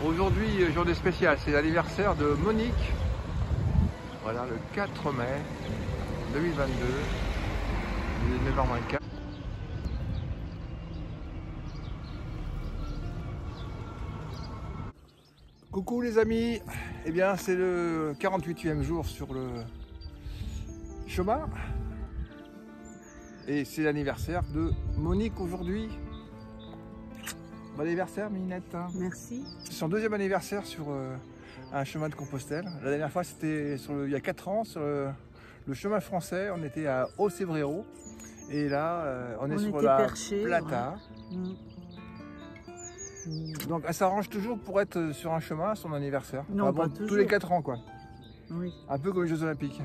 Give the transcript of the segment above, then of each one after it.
Aujourd'hui, journée spéciale, c'est l'anniversaire de Monique. Voilà, le 4 mai 2022, il est 9h24. Coucou les amis, eh bien c'est le 48e jour sur le chemin et c'est l'anniversaire de Monique aujourd'hui. Bon anniversaire Minette. Merci. C'est son deuxième anniversaire sur un chemin de Compostelle. La dernière fois c'était il y a 4 ans sur le chemin français, on était à Aucebrero et là on est sur la perché, Plata. Ouais. Donc elle s'arrange toujours pour être sur un chemin à son anniversaire. Non, Enfin, pas bon, toujours. tous les 4 ans quoi. Oui. Un peu comme les Jeux Olympiques.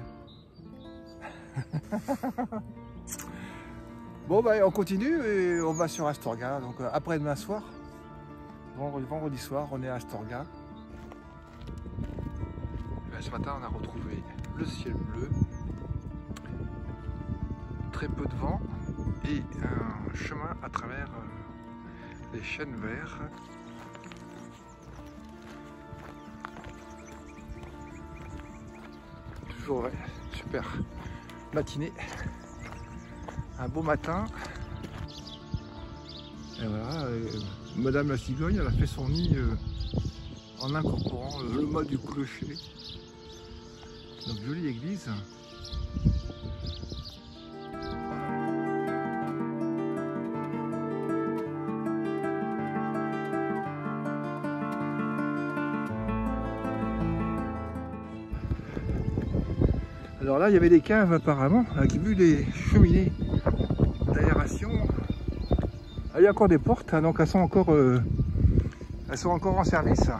Bon bah on continue et on va sur Astorga. Donc après demain soir, vendredi soir, on est à Astorga. Ce matin on a retrouvé le ciel bleu, très peu de vent et un chemin à travers les chênes verts. Toujours ouais, super matinée, un beau matin. Et voilà, Madame la cigogne, elle a fait son nid en incorporant le mât du clocher. Donc jolie église. Alors là, il y avait des caves apparemment, avec vu les cheminées d'aération. Il y a encore des portes, hein, donc elles sont encore en service.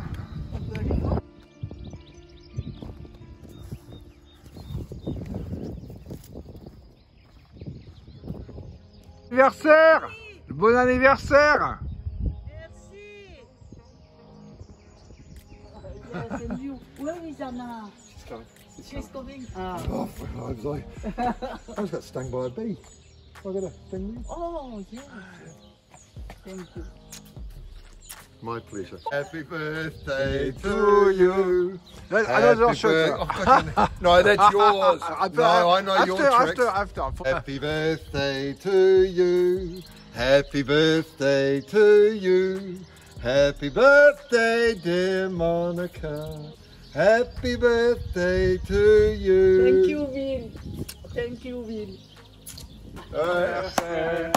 Anniversaire! Bon anniversaire! Merci! Where is Anna? She's coming. Ah. Oh, I was got stung by a bee. I got a sting bee. Oh, yeah. Thank you. My pleasure. Happy birthday to you. Another shot. No, that's yours. No, I know your tricks. After. Happy birthday to you. Happy birthday to you. Happy birthday, dear Monica. Happy birthday to you. Thank you, Bill. Thank you, Bill. Anniversaire.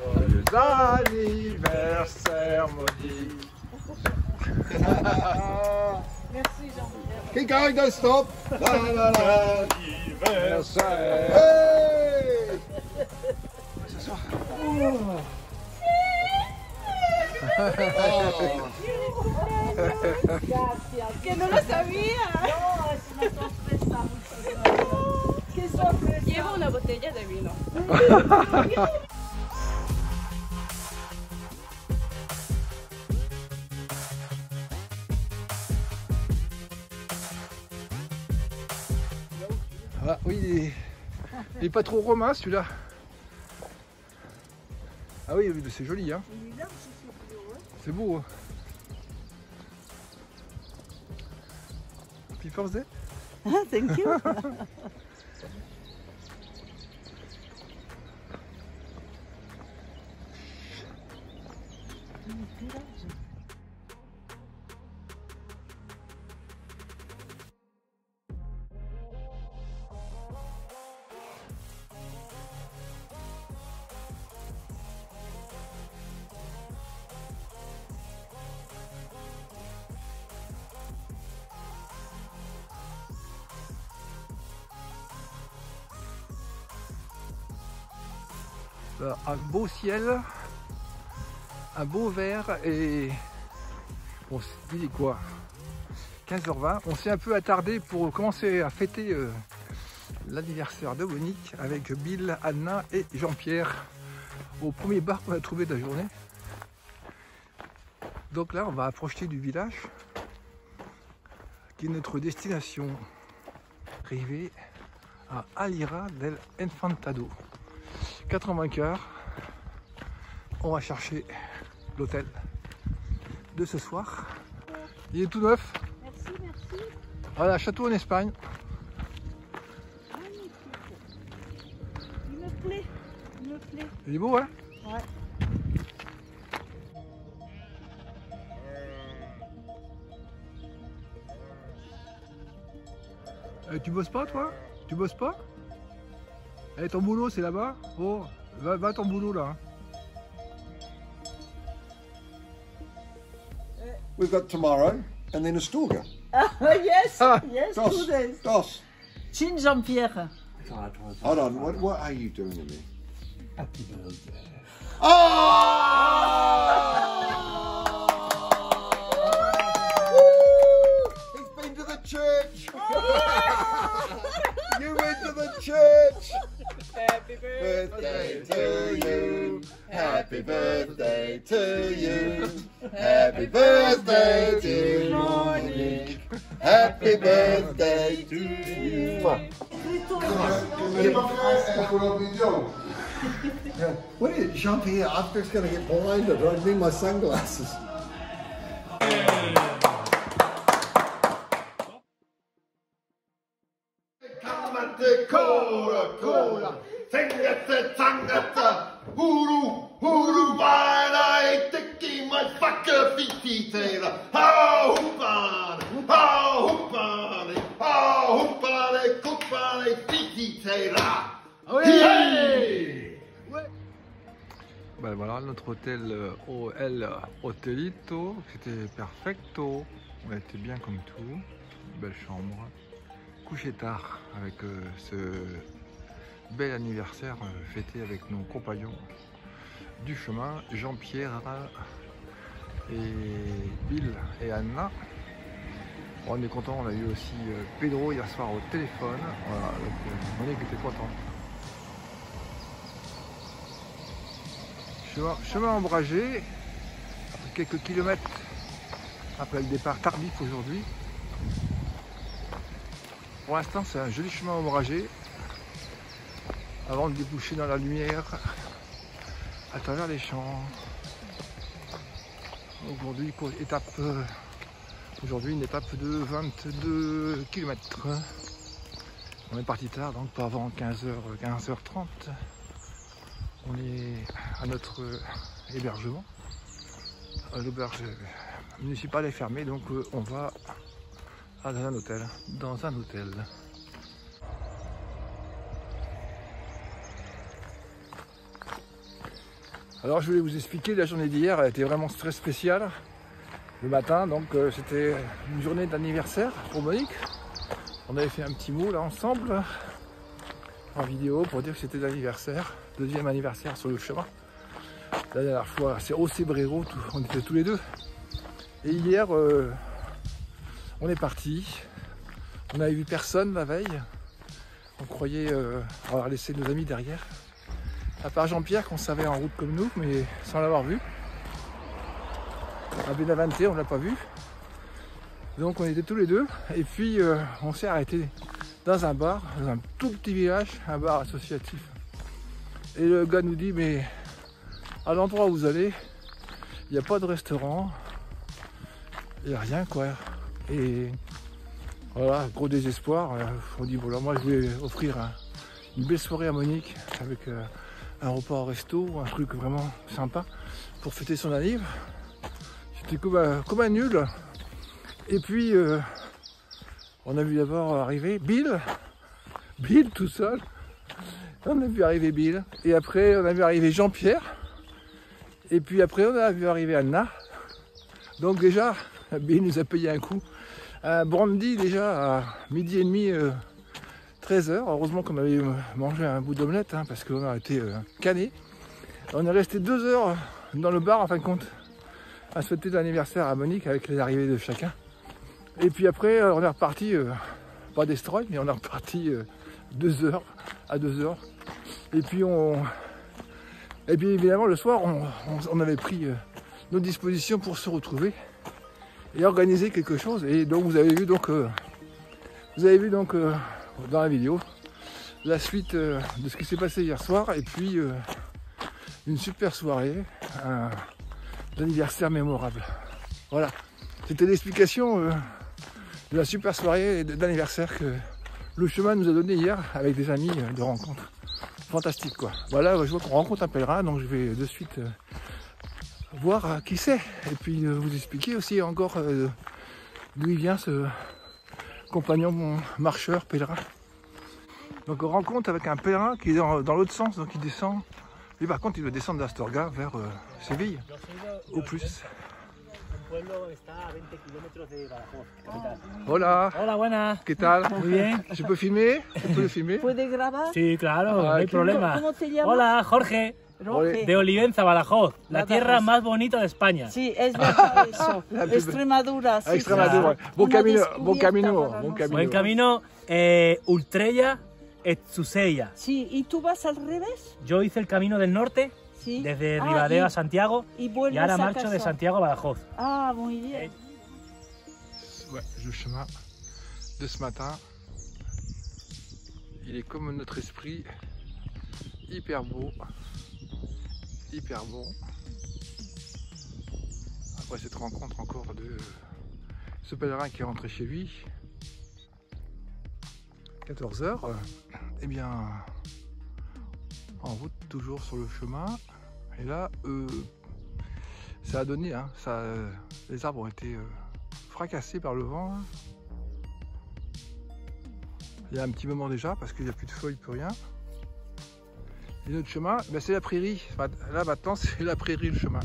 Joyeux anniversaire, Monique. Merci, Jean-Pierre. Keep going, don't stop. La la la. Anniversaire. Hey! Ce soir. Gracias. Que no lo sabía. No, es una sorpresa. Qué sorpresa. Llevo una botella de vino. Ah oui, il est pas trop romain celui-là. Ah oui, c'est joli hein. C'est beau. Hein. Happy birthday. Thank you. Un beau ciel, un beau vert et on se dit quoi, 15h20. On s'est un peu attardé pour commencer à fêter l'anniversaire de Monique avec Bill, Anna et Jean-Pierre au premier bar qu'on a trouvé de la journée. Donc là on va approcher du village qui est notre destination privée à Alira del Infantado. 80 cœurs, on va chercher l'hôtel de ce soir Il est tout neuf. Merci, merci. Voilà, château en Espagne. Magnifique. Il me plaît. Il me plaît. Il est beau, hein? Ouais. Tu bosses pas, toi? Tu bosses pas? Eh, ton boulot, c'est là-bas? Oh, va à ton boulot, là. We've got tomorrow and then Astorga. Yes, Ah. yes, Dos. 2 days. Dos. Chin Jean-Pierre. Hold on, what are you doing to me? Happy birthday. He's been to the church. You went to the church. Happy Birthday to you. Happy birthday to you. Happy birthday to Monique. Happy birthday to you. What is it, Jean-Pierre? I'm just going to get blinded. I need my sunglasses. Cola, Tangata, Tangata, Huru, Huru, Bana, Tiki, my fucker, Fiti, Taylor. How Hupane, Kupane, Fiti, Taylor. Ben voilà, notre hôtel OL Hotelito, c'était perfecto. On a été bien comme tout. Une belle chambre. Couché tard avec ce bel anniversaire fêté avec nos compagnons du chemin, Jean-Pierre et Bill et Anna. Bon, on est content, on a eu aussi Pedro hier soir au téléphone. Voilà, donc Monique était content. Chemin ombragé, après quelques kilomètres après le départ tardif aujourd'hui. Pour l'instant, c'est un joli chemin ombragé avant de déboucher dans la lumière à travers les champs. Aujourd'hui, une étape de 22 km. On est parti tard, donc pas avant 15h30. On est à notre hébergement. L'auberge municipale est fermée, donc on va dans un hôtel. Alors je voulais vous expliquer, la journée d'hier a été vraiment très spéciale. Le matin, donc c'était une journée d'anniversaire pour Monique. On avait fait un petit mot là ensemble en vidéo pour dire que c'était l'anniversaire, deuxième anniversaire sur le chemin. La dernière fois c'est au Cébrero, on était tous les deux. Et hier on est parti. On n'avait vu personne la veille. On croyait avoir laissé nos amis derrière. À part Jean-Pierre qu'on savait en route comme nous, mais sans l'avoir vu. À Benavente, on ne l'a pas vu. Donc on était tous les deux. Et puis on s'est arrêté dans un bar, dans un tout petit village, un bar associatif. Et le gars nous dit, mais à l'endroit où vous allez, il n'y a pas de restaurant. Il n'y a rien quoi. Et voilà, gros désespoir. On dit voilà, moi je voulais offrir une belle soirée à Monique avec un repas au resto, un truc vraiment sympa pour fêter son anniv. J'étais comme un nul. Et puis on a vu d'abord arriver Bill tout seul. On a vu arriver Bill. Et après on a vu arriver Jean-Pierre. Et puis après on a vu arriver Anna. Donc déjà, Bill nous a payé un coup. Un brandy déjà à midi et demi, 13h. Heureusement qu'on avait mangé un bout d'omelette, hein, parce qu'on a été canés. On est resté 2 heures dans le bar en fin de compte à souhaiter l'anniversaire à Monique avec les arrivées de chacun. Et puis après on est reparti, pas destroy, mais on est reparti 2 heures à 2 heures. Et puis évidemment le soir on avait pris nos dispositions pour se retrouver et organiser quelque chose. Et donc vous avez vu donc dans la vidéo la suite de ce qui s'est passé hier soir, et puis une super soirée, un anniversaire mémorable. Voilà. C'était l'explication de la super soirée d'anniversaire que le chemin nous a donné hier avec des amis de rencontre. Fantastique quoi. Voilà, je vois qu'on rencontre un pèlerin, donc je vais de suite voir qui c'est. Et puis vous expliquer aussi encore d'où il vient ce compagnon marcheur pèlerin. Donc on rencontre avec un pèlerin qui est dans l'autre sens, donc il descend. Lui par contre il doit descendre d'Astorga vers Séville, au plus. Hola. Hola, buenas. ¿Qué tal? Muy bien. Je peux filmer? Je peux le filmer? ¿Puede grabar? Sí, claro, no hay ¿Cómo- problema. cómo te llamas? Hola, Jorge, Roque. de Olivenza, Badajoz, la Badajoz. tierra más bonita de España. Sí, es verdad eso. La plus- Extremadura. Sí, Extremadura. sí. Bon Una camino, descubierta bon camino, para bon nosotros. camino. Buen camino, Ultrella Etzuseia. Sí, ¿y tú vas al revés? Yo hice el camino del norte, Sí. desde Ah, Ribadeo y- a Santiago, y vuelves y ahora a marcho de casa. Santiago a Badajoz. Ah, muy bien. Ouais, le chemin de ce matin, il est comme notre esprit, hyper beau, hyper bon. Après cette rencontre encore de ce pèlerin qui est rentré chez lui, 14 h, eh bien, en route toujours sur le chemin. Et là, ça a donné, hein, les arbres ont été fracassé par le vent. Hein. Il y a un petit moment déjà parce qu'il n'y a plus de feuilles, plus rien. Et notre chemin, ben c'est la prairie. Là maintenant c'est la prairie le chemin.